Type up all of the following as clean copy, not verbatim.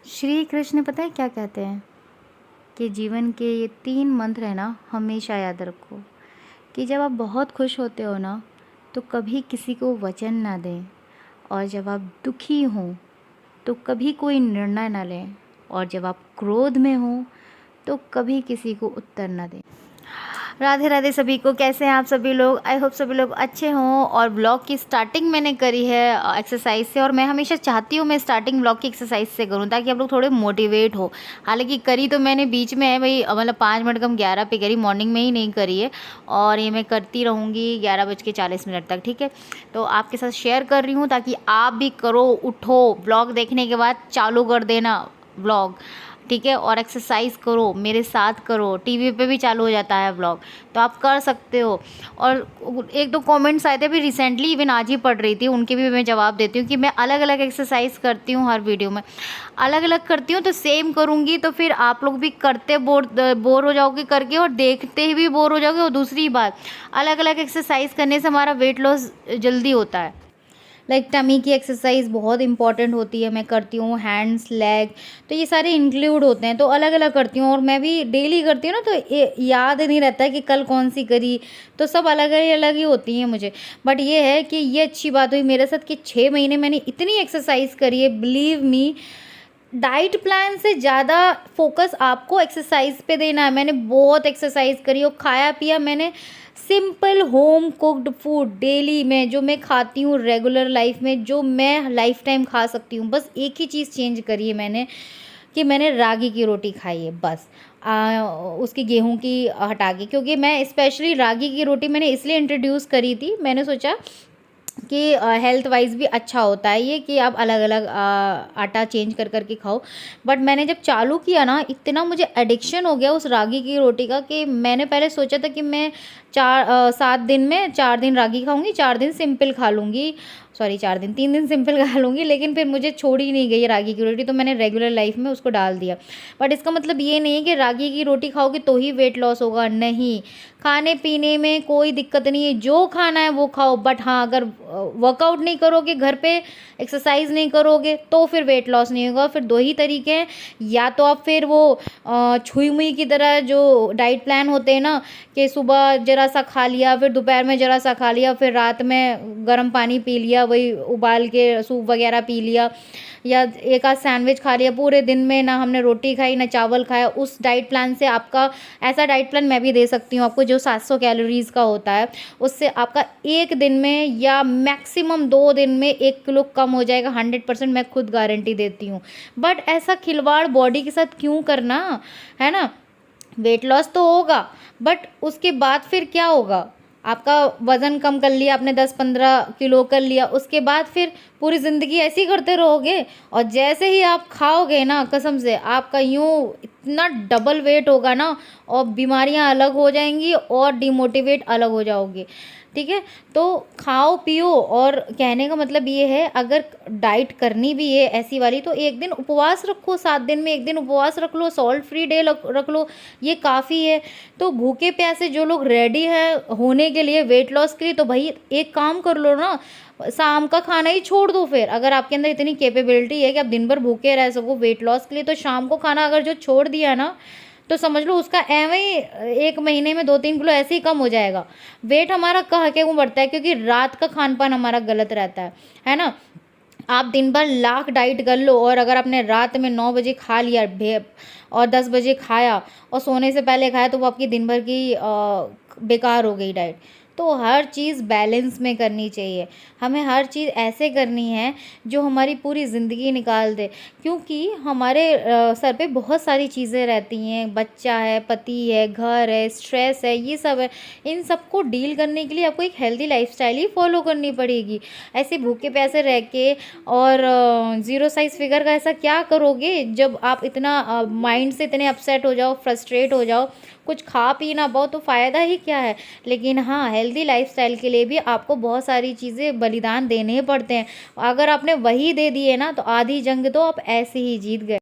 श्री कृष्ण पता है क्या कहते हैं कि जीवन के ये 3 मंत्र है ना, हमेशा याद रखो कि जब आप बहुत खुश होते हो ना, तो कभी किसी को वचन ना दें। और जब आप दुखी हों तो कभी कोई निर्णय ना लें। और जब आप क्रोध में हों तो कभी किसी को उत्तर ना दें। राधे राधे सभी को। कैसे हैं आप सभी लोग? आई होप सभी लोग अच्छे हों। और ब्लॉग की स्टार्टिंग मैंने करी है एक्सरसाइज से, और मैं हमेशा चाहती हूँ मैं स्टार्टिंग ब्लॉग की एक्सरसाइज से करूँ ताकि आप लोग थोड़े मोटिवेट हो। हालांकि करी तो मैंने बीच में है भाई, मतलब 5 मिनट कम 11 पे करी, मॉर्निंग में ही नहीं करी है। और ये मैं करती रहूँगी 11:40 तक, ठीक है। तो आपके साथ शेयर कर रही हूँ ताकि आप भी करो, उठो, ब्लॉग देखने के बाद चालू कर देना ब्लॉग, ठीक है। और एक्सरसाइज करो, मेरे साथ करो। टीवी पे भी चालू हो जाता है व्लॉग, तो आप कर सकते हो। और 1-2 कमेंट्स आए थे अभी रिसेंटली, इवन आज ही पढ़ रही थी, उनके भी मैं जवाब देती हूँ कि मैं अलग अलग एक्सरसाइज करती हूँ, हर वीडियो में अलग अलग करती हूँ। तो सेम करूँगी तो फिर आप लोग भी करते बोर हो जाओगे करके, और देखते ही भी बोर हो जाओगे। और दूसरी बात, अलग अलग एक्सरसाइज करने से हमारा वेट लॉस जल्दी होता है। लाइक टमी की एक्सरसाइज बहुत इंपॉर्टेंट होती है, मैं करती हूँ। हैंड्स, लेग, तो ये सारे इंक्लूड होते हैं, तो अलग अलग करती हूँ। और मैं भी डेली करती हूँ ना, तो याद नहीं रहता है कि कल कौन सी करी, तो सब अलग अलग ही होती हैं मुझे। बट ये है कि ये अच्छी बात हुई मेरे साथ कि 6 महीने मैंने इतनी एक्सरसाइज करी है। बिलीव मी, डाइट प्लान से ज़्यादा फोकस आपको एक्सरसाइज पे देना है। मैंने बहुत एक्सरसाइज करी और खाया पिया मैंने simple home cooked food daily में, जो मैं खाती हूँ रेगुलर लाइफ में, जो मैं लाइफ टाइम खा सकती हूँ। बस एक ही चीज़ चेंज करी है मैंने, कि मैंने रागी की रोटी खाई है बस। उसकी गेहूं की हटा के, क्योंकि मैं स्पेशली रागी की रोटी मैंने इसलिए इंट्रोड्यूस करी थी, मैंने सोचा कि हेल्थ वाइज भी अच्छा होता है ये, कि आप अलग अलग आटा चेंज कर कर के खाओ। बट मैंने जब चालू किया ना, इतना मुझे एडिक्शन हो गया उस रागी की रोटी का, कि मैंने पहले सोचा था कि मैं 7 दिन में 4 दिन रागी खाऊंगी, 4 दिन सिंपल खा लूँगी। सॉरी, 4 दिन, 3 दिन सिंपल खा लूँगी। लेकिन फिर मुझे छोड़ ही नहीं गई रागी की रोटी, तो मैंने रेगुलर लाइफ में उसको डाल दिया। बट इसका मतलब ये नहीं है कि रागी की रोटी खाओगे तो ही वेट लॉस होगा, नहीं। खाने पीने में कोई दिक्कत नहीं है, जो खाना है वो खाओ। बट हाँ, अगर वर्कआउट नहीं करोगे घर पे, एक्सरसाइज नहीं करोगे, तो फिर वेट लॉस नहीं होगा। फिर 2 ही तरीके हैं, या तो आप फिर वो छुई मुई की तरह जो डाइट प्लान होते हैं ना, कि सुबह ज़रा सा खा लिया, फिर दोपहर में ज़रा सा खा लिया, फिर रात में गर्म पानी पी लिया, वही उबाल के सूप वगैरह पी लिया, या एक आध सैंडविच खा लिया। पूरे दिन में ना हमने रोटी खाई ना चावल खाया। उस डाइट प्लान से आपका, ऐसा डाइट प्लान मैं भी दे सकती हूँ आपको जो 700 कैलोरीज़ का होता है, उससे आपका 1 दिन में या मैक्सिमम 2 दिन में 1 किलो कम हो जाएगा। 100% मैं खुद गारंटी देती हूँ। बट ऐसा खिलवाड़ बॉडी के साथ क्यों करना, है ना। वेट लॉस तो होगा, बट उसके बाद फिर क्या होगा? आपका वज़न कम कर लिया आपने, 10-15 किलो कर लिया, उसके बाद फिर पूरी ज़िंदगी ऐसे ही करते रहोगे। और जैसे ही आप खाओगे ना, कसम से आपका यूँ इतना डबल वेट होगा ना, और बीमारियां अलग हो जाएंगी और डिमोटिवेट अलग हो जाओगे, ठीक है। तो खाओ पियो। और कहने का मतलब ये है, अगर डाइट करनी भी है ऐसी वाली, तो 1 दिन उपवास रखो, 7 दिन में 1 दिन उपवास रख लो, सॉल्ट फ्री डे रख लो, ये काफ़ी है। तो भूखे प्यासे जो लोग रेडी है होने के लिए, वेट लॉस के लिए, तो भाई एक काम कर लो ना, शाम का खाना ही छोड़ दो। फिर अगर आपके अंदर इतनी कैपेबिलिटी है कि आप दिन भर भूखे रह सको वेट लॉस के लिए, तो शाम को खाना अगर जो छोड़ दिया ना, तो समझ लो उसका एवं ही 1 महीने में 2-3 किलो ऐसे ही कम हो जाएगा। वेट हमारा कह के क्यों बढ़ता है? क्योंकि रात का खान पान हमारा गलत रहता है ना। आप दिन भर लाख डाइट कर लो, और अगर आपने रात में 9 बजे खा लिया और 10 बजे खाया और सोने से पहले खाया, तो वो आपकी दिन भर की बेकार हो गई डाइट। तो हर चीज़ बैलेंस में करनी चाहिए। हमें हर चीज़ ऐसे करनी है जो हमारी पूरी ज़िंदगी निकाल दे, क्योंकि हमारे सर पे बहुत सारी चीज़ें रहती हैं। बच्चा है, पति है, घर है, स्ट्रेस है, ये सब है। इन सबको डील करने के लिए आपको एक हेल्दी लाइफस्टाइल ही फॉलो करनी पड़ेगी। ऐसे भूखे प्यासे रह के और ज़ीरो साइज़ फिगर का ऐसा क्या करोगे, जब आप इतना माइंड से इतने अपसेट हो जाओ, फ्रस्ट्रेट हो जाओ, कुछ खा पी ना पाओ, तो फ़ायदा ही क्या है। लेकिन हाँ, हेल्दी लाइफस्टाइल के लिए भी आपको बहुत सारी चीज़ें बलिदान देने पड़ते हैं। अगर आपने वही दे दिए ना, तो आधी जंग तो आप ऐसे ही जीत गए।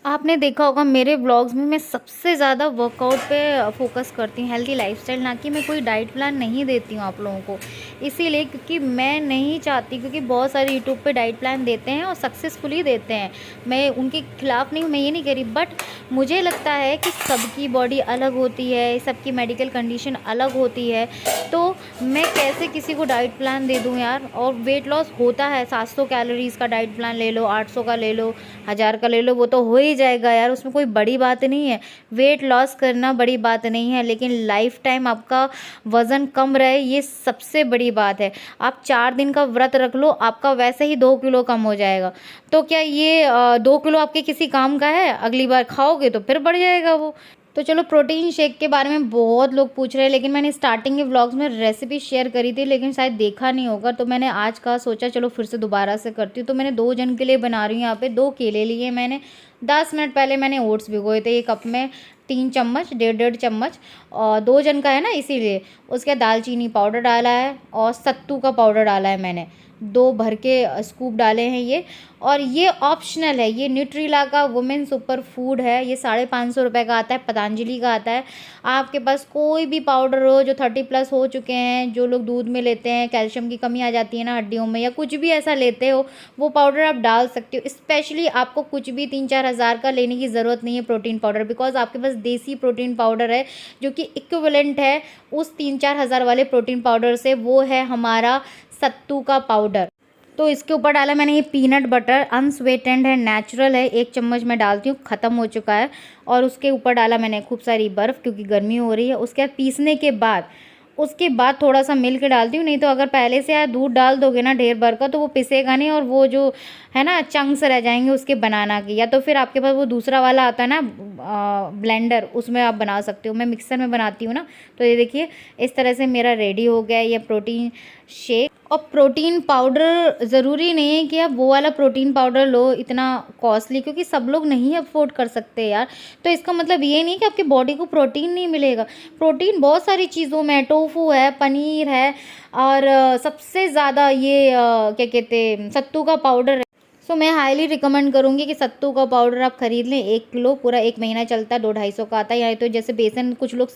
आपने देखा होगा मेरे व्लॉग्स में मैं सबसे ज़्यादा वर्कआउट पे फोकस करती हूँ, हेल्दी लाइफस्टाइल, ना कि मैं कोई डाइट प्लान नहीं देती हूँ आप लोगों को। इसीलिए क्योंकि मैं नहीं चाहती, क्योंकि बहुत सारे यूट्यूब पे डाइट प्लान देते हैं और सक्सेसफुली देते हैं, मैं उनके खिलाफ़ नहीं हूँ, मैं ये नहीं कह रही, बट मुझे लगता है कि सबकी बॉडी अलग होती है, सबकी मेडिकल कंडीशन अलग होती है, तो मैं कैसे किसी को डाइट प्लान दे दूँ यार। और वेट लॉस होता है, 700 कैलोरीज़ का डाइट प्लान ले लो, 800 का ले लो, 1000 का ले लो, वो तो हो ही जाएगा यार, उसमें कोई बड़ी बात नहीं है। वेट लॉस करना बड़ी बात नहीं है, लेकिन लाइफ टाइम आपका वज़न कम रहे, ये सबसे बड़ी बात है। आप 4 दिन का व्रत रख लो, आपका वैसे ही 2 किलो कम हो जाएगा। तो क्या ये 2 किलो आपके किसी काम का है? अगली बार खाओगे तो फिर बढ़ जाएगा वो। तो चलो, प्रोटीन शेक के बारे में बहुत लोग पूछ रहे हैं, लेकिन मैंने स्टार्टिंग के व्लॉग्स में रेसिपी शेयर करी थी, लेकिन शायद देखा नहीं होगा, तो मैंने आज का सोचा चलो फिर से दोबारा से करती हूँ। तो मैंने 2 जन के लिए बना रही हूँ। यहाँ पे 2 केले लिए मैंने, 10 मिनट पहले मैंने ओट्स भिगोए थे, ये कप में 3 चम्मच, 1.5 चम्मच, और 2 जन का है ना इसीलिए। उसके बाद दालचीनी पाउडर डाला है और सत्तू का पाउडर डाला है मैंने, 2 भर के स्कूप डाले हैं ये। और ये ऑप्शनल है, ये न्यूट्रीला का वुमेन सुपर फूड है, ये 550 रुपये का आता है, पतंजलि का आता है। आपके पास कोई भी पाउडर हो, जो 30+ हो चुके हैं, जो लोग दूध में लेते हैं, कैल्शियम की कमी आ जाती है ना हड्डियों में, या कुछ भी ऐसा लेते हो, वो पाउडर आप डाल सकते हो। स्पेशली आपको कुछ भी 3-4 हज़ार का लेने की ज़रूरत नहीं है प्रोटीन पाउडर, बिकॉज आपके पास देसी प्रोटीन पाउडर है जो कि इक्विवेलेंट है उस 3-4 हज़ार वाले प्रोटीन पाउडर से, वो है हमारा सत्तू का पाउडर। तो इसके ऊपर डाला मैंने ये पीनट बटर, अनस्वेटेंड है, नेचुरल है, 1 चम्मच मैं डालती हूँ, ख़त्म हो चुका है। और उसके ऊपर डाला मैंने खूब सारी बर्फ़, क्योंकि गर्मी हो रही है। उसके बाद पीसने के बाद, उसके बाद थोड़ा सा मिल्क डालती हूँ, नहीं तो अगर पहले से यार दूध डाल दोगे ना ढेर भर का, तो वो पिसेगा नहीं, और वो जो है ना चंक्स रह जाएंगे उसके बनाना की। या तो फिर आपके पास वो दूसरा वाला आता है ना ब्लेंडर, उसमें आप बना सकते हो। मैं मिक्सर में बनाती हूँ ना। तो ये देखिए, इस तरह से मेरा रेडी हो गया ये प्रोटीन शेक। और प्रोटीन पाउडर ज़रूरी नहीं है कि आप वो वाला प्रोटीन पाउडर लो इतना कॉस्टली, क्योंकि सब लोग नहीं अफोर्ड कर सकते यार। तो इसका मतलब ये नहीं कि आपकी बॉडी को प्रोटीन नहीं मिलेगा। प्रोटीन बहुत सारी चीज़ों में, टोफू है, पनीर है, और सबसे ज़्यादा ये क्या कहते हैं, सत्तू का पाउडर है। सो मैं हाईली रिकमेंड करूँगी कि सत्तू का पाउडर आप ख़रीद लें, 1 किलो, पूरा 1 महीना चलता है, 200-250 का आता है। या तो जैसे बेसन कुछ लोग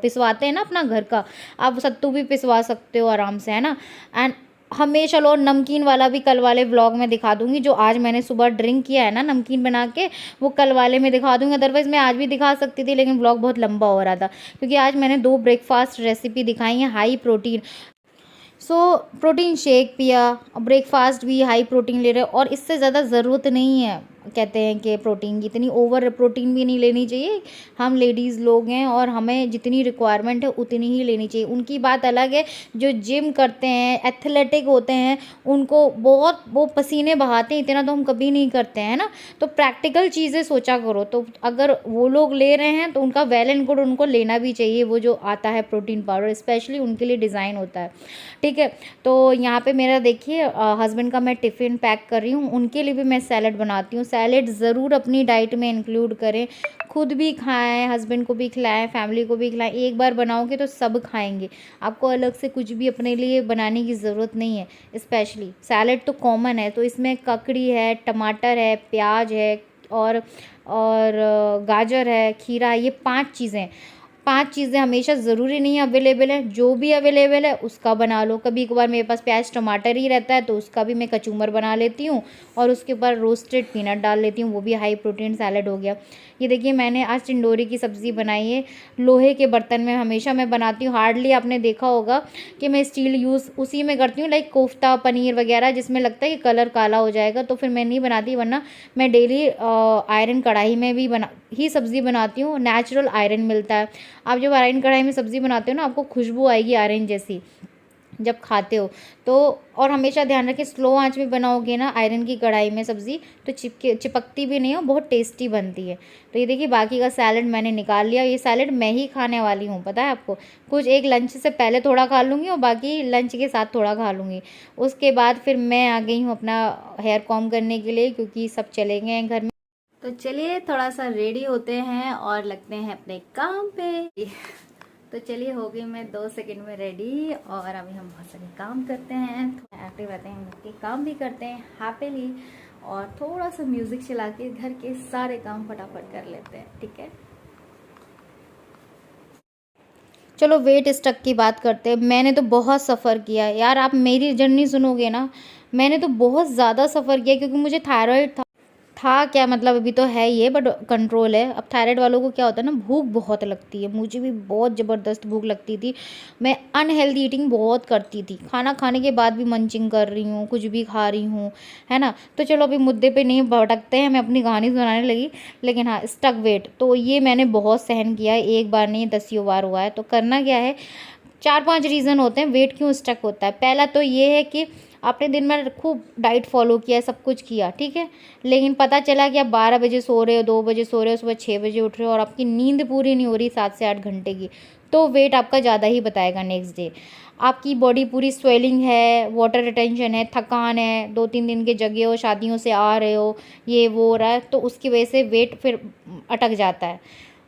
पिसवाते हैं ना अपना घर का, आप सत्तू भी पिसवा सकते हो आराम से, है ना। एंड हमेशा लो, नमकीन वाला भी कल वाले व्लॉग में दिखा दूंगी, जो आज मैंने सुबह ड्रिंक किया है ना नमकीन बना के, वो कल वाले में दिखा दूंगी। अदरवाइज़ मैं आज भी दिखा सकती थी, लेकिन व्लॉग बहुत लंबा हो रहा था, क्योंकि आज मैंने 2 ब्रेकफास्ट रेसिपी दिखाई हैं high protein. So protein shake पिया, ब्रेकफास्ट भी हाई प्रोटीन ले रहे हो, और इससे ज़्यादा ज़रूरत नहीं है। कहते हैं कि प्रोटीन की इतनी ओवर प्रोटीन भी नहीं लेनी चाहिए। हम लेडीज़ लोग हैं और हमें जितनी रिक्वायरमेंट है उतनी ही लेनी चाहिए। उनकी बात अलग है, जो जिम करते हैं, एथलेटिक होते हैं, उनको बहुत वो पसीने बहाते हैं, इतना तो हम कभी नहीं करते हैं ना। तो प्रैक्टिकल चीज़ें सोचा करो। तो अगर वो लोग ले रहे हैं तो उनका वेल एंड गुड, उनको लेना भी चाहिए वो जो आता है प्रोटीन पाउडर, स्पेशली उनके लिए डिज़ाइन होता है, ठीक है। तो यहाँ पे मेरा देखिए हस्बैंड का मैं टिफ़िन पैक कर रही हूँ, उनके लिए भी मैं सैलड बनाती हूँ। सैलड ज़रूर अपनी डाइट में इंक्लूड करें, खुद भी खाएं, हस्बैंड को भी खिलाएं, फैमिली को भी खिलाएं। एक बार बनाओगे तो सब खाएंगे, आपको अलग से कुछ भी अपने लिए बनाने की ज़रूरत नहीं है। स्पेशली सैलड तो कॉमन है, तो इसमें ककड़ी है, टमाटर है, प्याज है, और गाजर है, खीरा है, ये 5 चीज़ें, 5 चीज़ें हमेशा ज़रूरी नहीं अवेलेबल है, जो भी अवेलेबल है उसका बना लो। कभी कभार मेरे पास प्याज टमाटर ही रहता है, तो उसका भी मैं कचूमर बना लेती हूँ, और उसके ऊपर रोस्टेड पीनट डाल लेती हूँ, वो भी हाई प्रोटीन सैलड हो गया। ये देखिए, मैंने आज टिंडोरी की सब्ज़ी बनाई है, लोहे के बर्तन में हमेशा मैं बनाती हूँ। हार्डली आपने देखा होगा कि मैं स्टील यूज़ उसी में करती हूँ, लाइक कोफ्ता, पनीर वगैरह, जिसमें लगता है कि कलर काला हो जाएगा, तो फिर मैं नहीं बनाती। वरना मैं डेली आयरन कढ़ाई में भी ही सब्ज़ी बनाती हूँ। नेचुरल आयरन मिलता है। आप जब आयरन कढ़ाई में सब्ज़ी बनाते हो ना, आपको खुशबू आएगी आयरन जैसी जब खाते हो। तो और हमेशा ध्यान रखें, स्लो आंच में बनाओगे ना आयरन की कढ़ाई में सब्ज़ी, तो चिपकती भी नहीं हो, बहुत टेस्टी बनती है। तो ये देखिए, बाकी का सैलड मैंने निकाल लिया। ये सैलड मैं ही खाने वाली हूँ, पता है आपको। कुछ एक लंच से पहले थोड़ा खा लूँगी और बाकी लंच के साथ थोड़ा खा लूँगी। उसके बाद फिर मैं आ गई हूँ अपना हेयर कॉम करने के लिए, क्योंकि सब चले गए हैं घर में। तो चलिए थोड़ा सा रेडी होते हैं और लगते हैं अपने काम पे। तो चलिए, हो गई मैं 2 सेकंड में रेडी, और अभी हम बहुत सारे काम करते हैं, एक्टिव रहते हैं, घर के काम भी करते हैं हैप्पीली। और थोड़ा सा म्यूज़िक चला के घर के सारे काम फटाफट कर लेते हैं, ठीक है। चलो वेट स्टक की बात करते हैं। मैंने तो बहुत सफ़र किया यार, आप मेरी जर्नी सुनोगे ना, मैंने तो बहुत ज़्यादा सफ़र किया, क्योंकि मुझे थायराइड था क्या मतलब, अभी तो है ये बट कंट्रोल है। अब थायराइड वालों को क्या होता है ना, भूख बहुत लगती है, मुझे भी बहुत ज़बरदस्त भूख लगती थी। मैं अनहेल्दी ईटिंग बहुत करती थी, खाना खाने के बाद भी मंचिंग कर रही हूँ, कुछ भी खा रही हूँ, है ना। तो चलो अभी मुद्दे पे नहीं भटकते हैं, मैं अपनी कहानी सुनाने लगी। लेकिन हाँ, स्टक वेट तो ये मैंने बहुत सहन किया है, एक बार नहीं दसियों बार हुआ है। तो करना क्या है, 4-5 रीज़न होते हैं वेट क्यों स्टक होता है। पहला तो ये है कि आपने दिन में खूब डाइट फॉलो किया, सब कुछ किया, ठीक है, लेकिन पता चला कि आप 12 बजे सो रहे हो, 2 बजे सो रहे हो, सुबह 6 बजे उठ रहे हो और आपकी नींद पूरी नहीं हो रही 7 से 8 घंटे की, तो वेट आपका ज़्यादा ही बताएगा नेक्स्ट डे। आपकी बॉडी पूरी स्वेलिंग है, वाटर रिटेंशन है, थकान है, 2-3 दिन के जगे हो, शादियों से आ रहे हो, ये वो हो रहा है, तो उसकी वजह से वेट फिर अटक जाता है।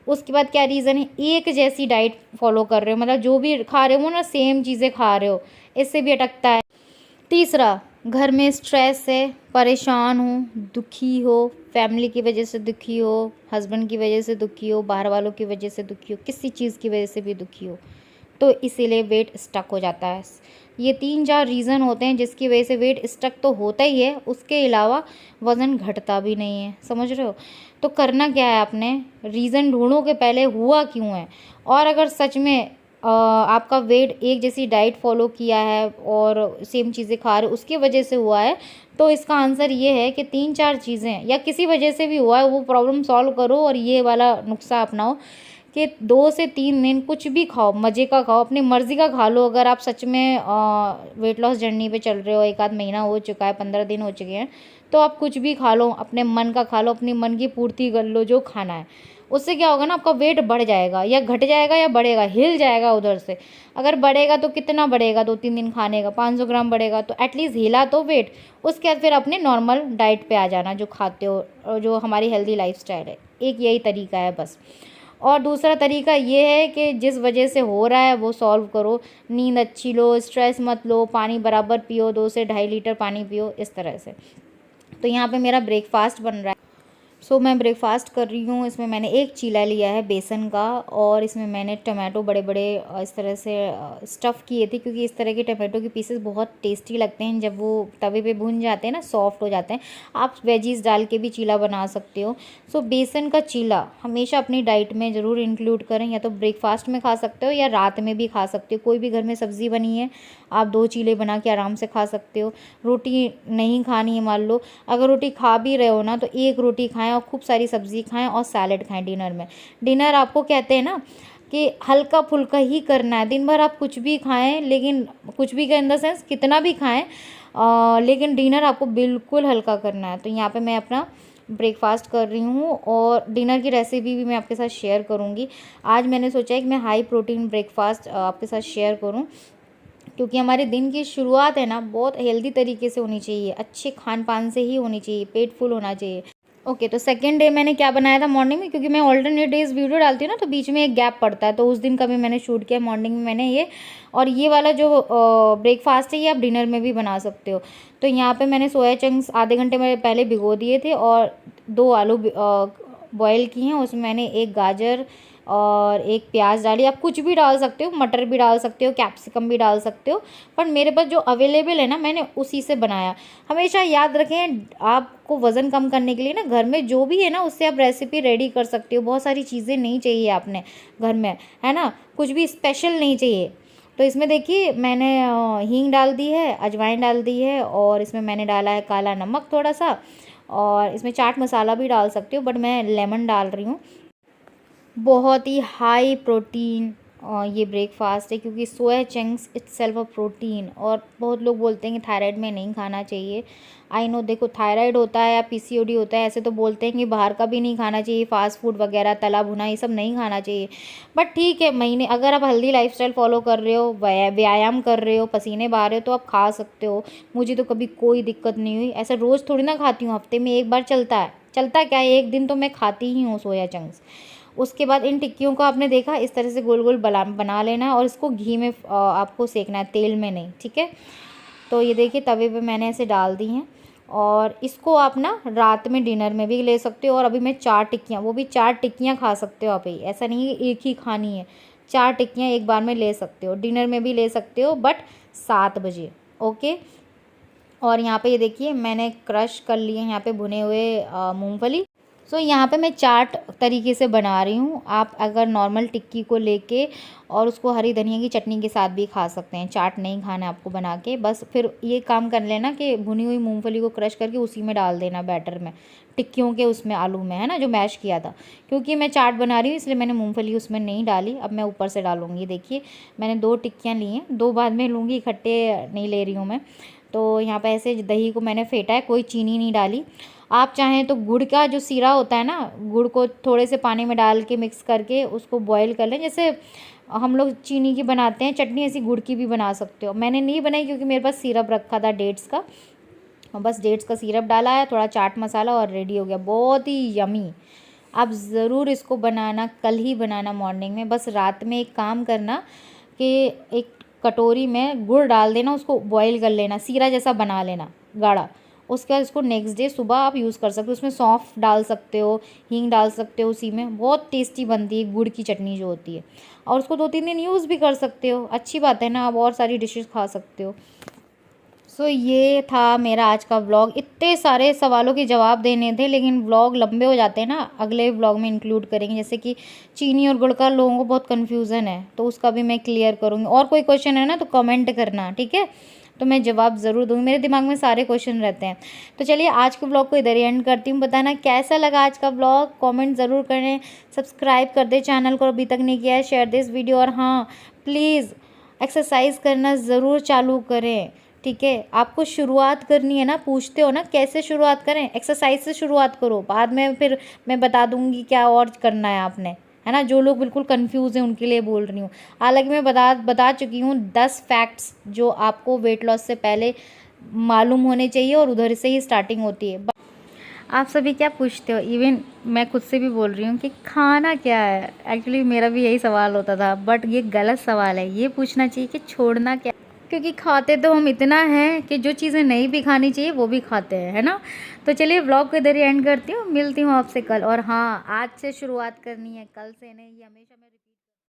उसके बाद क्या रीज़न है, एक जैसी डाइट फॉलो कर रहे हो, मतलब जो भी खा रहे हो ना सेम चीज़ें खा रहे हो, इससे भी अटकता है। तीसरा, घर में स्ट्रेस है, परेशान हो, दुखी हो, फैमिली की वजह से दुखी हो, हस्बैंड की वजह से दुखी हो, बाहर वालों की वजह से दुखी हो, किसी चीज़ की वजह से भी दुखी हो, तो इसीलिए वेट स्टक हो जाता है। ये 3-4 रीज़न होते हैं जिसकी वजह से वेट स्टक तो होता ही है, उसके अलावा वज़न घटता भी नहीं है, समझ रहे हो। तो करना क्या है, आपने रीज़न ढूंढो कि पहले हुआ क्यों है। और अगर सच में आपका वेट एक जैसी डाइट फॉलो किया है और सेम चीज़ें खा रहे हो उसकी वजह से हुआ है, तो इसका आंसर ये है कि 3-4 चीज़ें या किसी वजह से भी हुआ है, वो प्रॉब्लम सॉल्व करो और ये वाला नुस्खा अपनाओ कि 2 से 3 दिन कुछ भी खाओ, मज़े का खाओ, अपनी मर्ज़ी का खा लो। अगर आप सच में वेट लॉस जर्नी पे चल रहे हो, 1 आध महीना हो चुका है, 15 दिन हो चुके हैं, तो आप कुछ भी खा लो, अपने मन का खा लो, अपनी मन की पूर्ति कर लो, जो खाना है। उससे क्या होगा ना, आपका वेट बढ़ जाएगा या घट जाएगा या बढ़ेगा, हिल जाएगा उधर से। अगर बढ़ेगा तो कितना बढ़ेगा, 2-3 दिन खाने का 500 ग्राम बढ़ेगा, तो एटलीस्ट हिला तो वेट। उसके बाद फिर अपने नॉर्मल डाइट पे आ जाना जो खाते हो और जो हमारी हेल्दी लाइफस्टाइल है। एक यही तरीका है बस। और दूसरा तरीका ये है कि जिस वजह से हो रहा है वो सॉल्व करो। नींद अच्छी लो, स्ट्रेस मत लो, पानी बराबर पियो, 2 से 2.5 लीटर पानी पियो, इस तरह से। तो यहाँ पे मेरा ब्रेकफास्ट बन रहा है। मैं ब्रेकफास्ट कर रही हूँ। इसमें मैंने एक चीला लिया है बेसन का और इसमें मैंने टमाटो बड़े बड़े इस तरह से स्टफ़ किए थे, क्योंकि इस तरह के टमाटो के पीसेस बहुत टेस्टी लगते हैं जब वो तवे पे भुन जाते हैं ना, सॉफ्ट हो जाते हैं। आप वेजीज डाल के भी चीला बना सकते हो। बेसन का चीला हमेशा अपनी डाइट में ज़रूर इंक्लूड करें, या तो ब्रेकफास्ट में खा सकते हो या रात में भी खा सकते हो। कोई भी घर में सब्ज़ी बनी है, आप 2 चीले बना के आराम से खा सकते हो। रोटी नहीं खानी है मान लो, अगर रोटी खा भी रहे हो ना तो 1 रोटी खाएं और खूब सारी सब्ज़ी खाएं और सैलेड खाएं डिनर में। डिनर आपको कहते हैं ना कि हल्का फुल्का ही करना है। दिन भर आप कुछ भी खाएं, लेकिन कुछ भी का इन द सेंस कितना भी खाएं, लेकिन डिनर आपको बिल्कुल हल्का करना है। तो यहाँ पे मैं अपना ब्रेकफास्ट कर रही हूँ और डिनर की रेसिपी भी मैं आपके साथ शेयर करूँगी। आज मैंने सोचा है कि मैं हाई प्रोटीन ब्रेकफास्ट आपके साथ शेयर करूँ, क्योंकि हमारे दिन की शुरुआत है ना बहुत हेल्दी तरीके से होनी चाहिए, अच्छे खान पान से ही होनी चाहिए, पेट फुल होना चाहिए। ओके, तो सेकेंड डे मैंने क्या बनाया था मॉर्निंग में, क्योंकि मैं ऑल्टरनेट डेज वीडियो डालती हूँ ना, तो बीच में एक गैप पड़ता है, तो उस दिन का भी मैंने शूट किया मॉर्निंग में मैंने ये। और ये वाला जो ब्रेकफास्ट है ये आप डिनर में भी बना सकते हो। तो यहाँ पे मैंने सोया चंक्स आधे घंटे में पहले भिगो दिए थे और 2 आलू बॉयल किए हैं। उसमें मैंने 1 गाजर और 1 प्याज डाली। आप कुछ भी डाल सकते हो, मटर भी डाल सकते हो, कैप्सिकम भी डाल सकते हो, पर मेरे पास जो अवेलेबल है ना मैंने उसी से बनाया। हमेशा याद रखें, आपको वज़न कम करने के लिए ना घर में जो भी है ना उससे आप रेसिपी रेडी कर सकते हो। बहुत सारी चीज़ें नहीं चाहिए आपने घर में, है ना, कुछ भी स्पेशल नहीं चाहिए। तो इसमें देखिए मैंने हींग डाल दी है, अजवाइन डाल दी है और इसमें मैंने डाला है काला नमक थोड़ा सा, और इसमें चाट मसाला भी डाल सकते हो बट मैं लेमन डाल रही हूँ। बहुत ही हाई प्रोटीन ये ब्रेकफास्ट है, क्योंकि soya chunks itself a protein. और बहुत लोग बोलते हैं कि थायराइड में नहीं खाना चाहिए। आई नो, देखो थायराइड होता है या पीसीओडी होता है, ऐसे तो बोलते हैं कि बाहर का भी नहीं खाना चाहिए, फास्ट फूड वगैरह तला भुना ये सब नहीं खाना चाहिए। बट ठीक है, महीने अगर आप हेल्दी लाइफस्टाइल फॉलो कर रहे हो, व्यायाम कर रहे हो, पसीने बहा रहे हो, तो आप खा सकते हो। मुझे तो कभी कोई दिक्कत नहीं हुई। ऐसा रोज़ थोड़ी ना खाती हूँ, हफ्ते में 1 बार चलता है। चलता क्या है, 1 दिन तो मैं खाती ही हूँ सोया चंक्स। उसके बाद इन टिक्कियों को आपने देखा इस तरह से गोल गोल बना लेना है और इसको घी में आपको सेकना है, तेल में नहीं, ठीक है। तो ये देखिए तवे पे मैंने ऐसे डाल दी हैं और इसको आप ना रात में डिनर में भी ले सकते हो। और अभी मैं 4 टिक्कियाँ, वो भी 4 टिक्कियाँ खा सकते हो आप ही, ऐसा नहीं है एक ही खानी है, 4 टिक्कियाँ एक बार में ले सकते हो, डिनर में भी ले सकते हो बट 7 बजे। ओके। और यहाँ पे ये देखिए मैंने क्रश कर लिए यहाँ पे भुने हुए मूंगफली। सो यहाँ पे मैं चाट तरीके से बना रही हूँ। आप अगर नॉर्मल टिक्की को लेके और उसको हरी धनिया की चटनी के साथ भी खा सकते हैं, चाट नहीं खाना है आपको बना के। बस फिर ये काम कर लेना कि भुनी हुई मूंगफली को क्रश करके उसी में डाल देना बैटर में, टिक्कियों के उसमें आलू में, है ना, जो मैश किया था। क्योंकि मैं चाट बना रही हूँ इसलिए मैंने मूँगफली उसमें नहीं डाली, अब मैं ऊपर से डालूँगी। देखिए मैंने 2 टिक्कियाँ ली हैं, 2 बाद में लूँगी, इकट्ठे नहीं ले रही हूँ मैं। तो यहाँ पे ऐसे दही को मैंने फेंटा है, कोई चीनी नहीं डाली। आप चाहें तो गुड़ का जो सीरा होता है ना, गुड़ को थोड़े से पानी में डाल के मिक्स करके उसको बॉईल कर लें, जैसे हम लोग चीनी की बनाते हैं चटनी, ऐसी गुड़ की भी बना सकते हो। मैंने नहीं बनाई क्योंकि मेरे पास सिरप रखा था डेट्स का, और बस डेट्स का सिरप डाला है, थोड़ा चाट मसाला और रेडी हो गया, बहुत ही यमी। आप ज़रूर इसको बनाना, कल ही बनाना मॉर्निंग में। बस रात में एक काम करना कि एक कटोरी में गुड़ डाल देना, उसको बॉईल कर लेना, सीरा जैसा बना लेना गाढ़ा। उसके बाद उसको नेक्स्ट डे सुबह आप यूज़ कर सकते हो, उसमें सौंफ डाल सकते हो, हींग डाल सकते हो, उसी में बहुत टेस्टी बनती है गुड़ की चटनी जो होती है। और उसको 2-3 दिन यूज़ भी कर सकते हो, अच्छी बात है ना, आप और सारी डिशेस खा सकते हो। सो ये था मेरा आज का व्लॉग। इतने सारे सवालों के जवाब देने थे लेकिन व्लॉग लंबे हो जाते हैं ना, अगले व्लॉग में इंक्लूड करेंगे। जैसे कि चीनी और गुड़ का लोगों को बहुत कन्फ्यूज़न है, तो उसका भी मैं क्लियर करूँगी। और कोई क्वेश्चन है ना तो कमेंट करना, ठीक है, तो मैं जवाब ज़रूर दूँगी, मेरे दिमाग में सारे क्वेश्चन रहते हैं। तो चलिए आज के ब्लॉग को इधर ही एंड करती हूँ। बताना कैसा लगा आज का ब्लॉग, कमेंट ज़रूर करें, सब्सक्राइब कर दे चैनल को अभी तक नहीं किया है, शेयर दिस वीडियो। और हाँ प्लीज़ एक्सरसाइज करना ज़रूर चालू करें, ठीक है। आपको शुरुआत करनी है ना, पूछते हो ना कैसे शुरुआत करें, एक्सरसाइज से शुरुआत करो, बाद में फिर मैं बता दूंगी क्या और करना है आपने, है ना। जो लोग बिल्कुल कंफ्यूज हैं उनके लिए बोल रही हूँ। हालांकि मैं बता चुकी हूँ 10 फैक्ट्स जो आपको वेट लॉस से पहले मालूम होने चाहिए, और उधर से ही स्टार्टिंग होती है। आप सभी क्या पूछते हो, इवन मैं खुद से भी बोल रही हूँ कि खाना क्या है। एक्चुअली मेरा भी यही सवाल होता था, बट ये गलत सवाल है। ये पूछना चाहिए कि छोड़ना क्या, क्योंकि खाते तो हम इतना हैं कि जो चीज़ें नहीं भी खानी चाहिए वो भी खाते हैं, है ना। तो चलिए व्लॉग को इधर ही एंड करती हूँ, मिलती हूँ आपसे कल। और हाँ आज से शुरुआत करनी है, कल से नहीं, ये हमेशा मैं